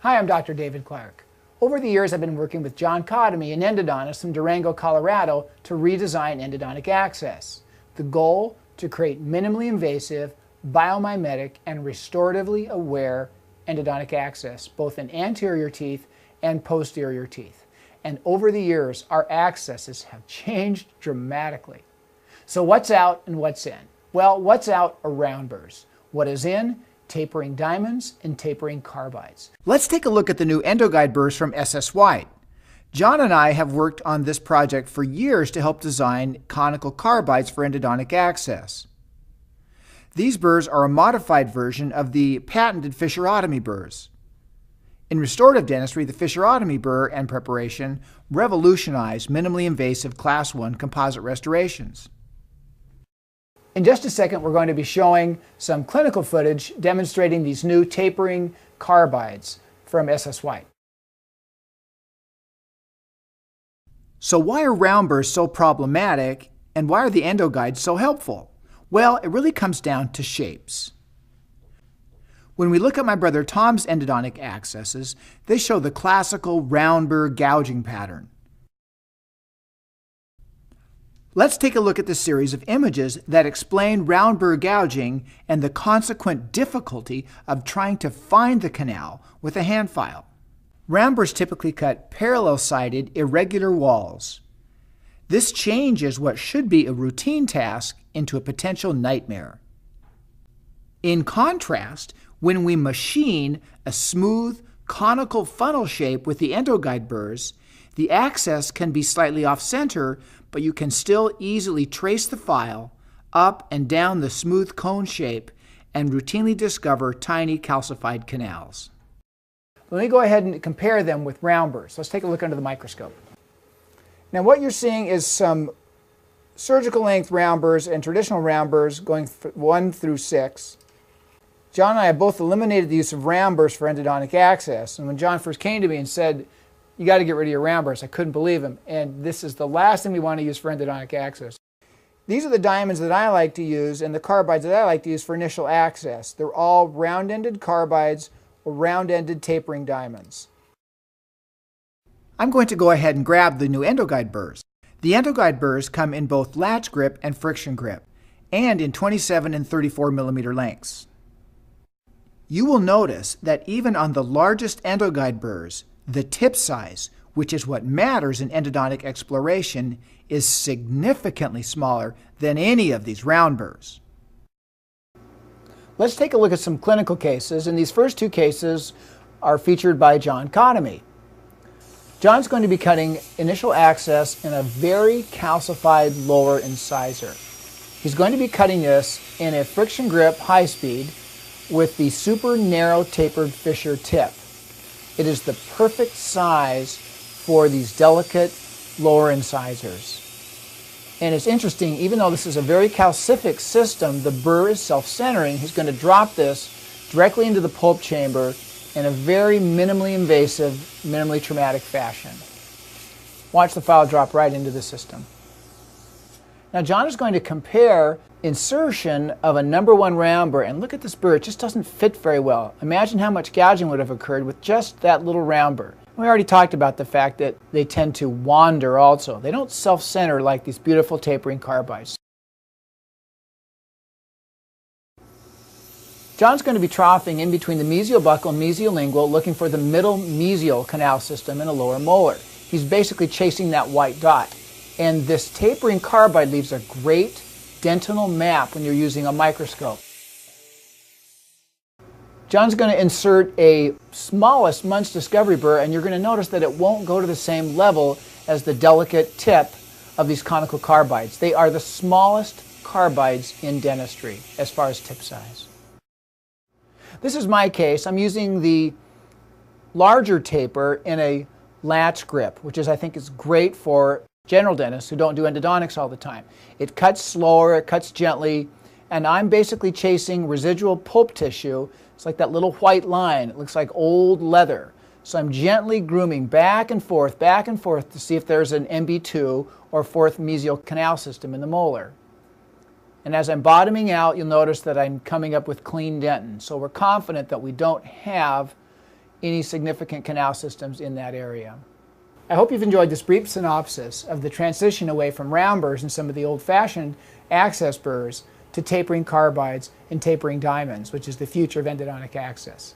Hi, I'm Dr. David Clark. Over the years, I've been working with John Cotomy, an endodontist from Durango, Colorado, to redesign endodontic access. The goal, to create minimally invasive, biomimetic, and restoratively aware endodontic access, both in anterior teeth and posterior teeth. And over the years, our accesses have changed dramatically. So what's out and what's in? Well, what's out are round burrs. What is in? Tapering diamonds and tapering carbides. Let's take a look at the new EndoGuide burrs from SS White. John and I have worked on this project for years to help design conical carbides for endodontic access. These burrs are a modified version of the patented fissurotomy burrs. In restorative dentistry, the fissurotomy burr and preparation revolutionized minimally invasive Class 1 composite restorations. In just a second, we're going to be showing some clinical footage demonstrating these new tapering carbides from SS White. So why are round burrs so problematic, and why are the EndoGuides so helpful? Well, it really comes down to shapes. When we look at my brother Tom's endodontic accesses, they show the classical round burr gouging pattern. Let's take a look at the series of images that explain round burr gouging and the consequent difficulty of trying to find the canal with a hand file. Round burrs typically cut parallel-sided, irregular walls. This changes what should be a routine task into a potential nightmare. In contrast, when we machine a smooth, conical funnel shape with the EndoGuide burrs, the access can be slightly off-center, but you can still easily trace the file up and down the smooth cone shape and routinely discover tiny calcified canals. Let me go ahead and compare them with round burrs. Let's take a look under the microscope. Now what you're seeing is some surgical length round burrs and traditional round burrs going 1 through 6. John and I have both eliminated the use of round burrs for endodontic access, and when John first came to me and said, "You got to get rid of your round burrs," I couldn't believe him, and this is the last thing we want to use for endodontic access. These are the diamonds that I like to use and the carbides that I like to use for initial access. They're all round-ended carbides or round-ended tapering diamonds. I'm going to go ahead and grab the new EndoGuide burrs. The EndoGuide burrs come in both latch grip and friction grip, and in 27 and 34 millimeter lengths. You will notice that even on the largest EndoGuide burrs, the tip size, which is what matters in endodontic exploration, is significantly smaller than any of these round burrs. Let's take a look at some clinical cases, and these first two cases are featured by John Cotomy. John's going to be cutting initial access in a very calcified lower incisor. He's going to be cutting this in a friction grip high speed with the super narrow tapered fissure tip. It is the perfect size for these delicate lower incisors. And it's interesting, even though this is a very calcific system, the burr is self-centering. He's going to drop this directly into the pulp chamber in a very minimally invasive, minimally traumatic fashion. Watch the file drop right into the system. Now John is going to compare insertion of a #1 round burr, and look at this burr, it just doesn't fit very well. Imagine how much gouging would have occurred with just that little round burr. We already talked about the fact that they tend to wander also. They don't self-center like these beautiful tapering carbides. John's going to be troughing in between the mesial buccal and mesiolingual, looking for the middle mesial canal system in a lower molar. He's basically chasing that white dot. And this tapering carbide leaves a great dentinal map when you're using a microscope. John's going to insert a smallest Muntz Discovery burr, and you're going to notice that it won't go to the same level as the delicate tip of these conical carbides. They are the smallest carbides in dentistry as far as tip size. This is my case. I'm using the larger taper in a latch grip, which I think is great for general dentists who don't do endodontics all the time. It cuts slower, it cuts gently, and I'm basically chasing residual pulp tissue. It's like that little white line. It looks like old leather. So I'm gently grooming back and forth to see if there's an MB2 or fourth mesial canal system in the molar. And as I'm bottoming out, you'll notice that I'm coming up with clean dentin. So we're confident that we don't have any significant canal systems in that area. I hope you've enjoyed this brief synopsis of the transition away from round burrs and some of the old-fashioned access burrs to tapering carbides and tapering diamonds, which is the future of endodontic access.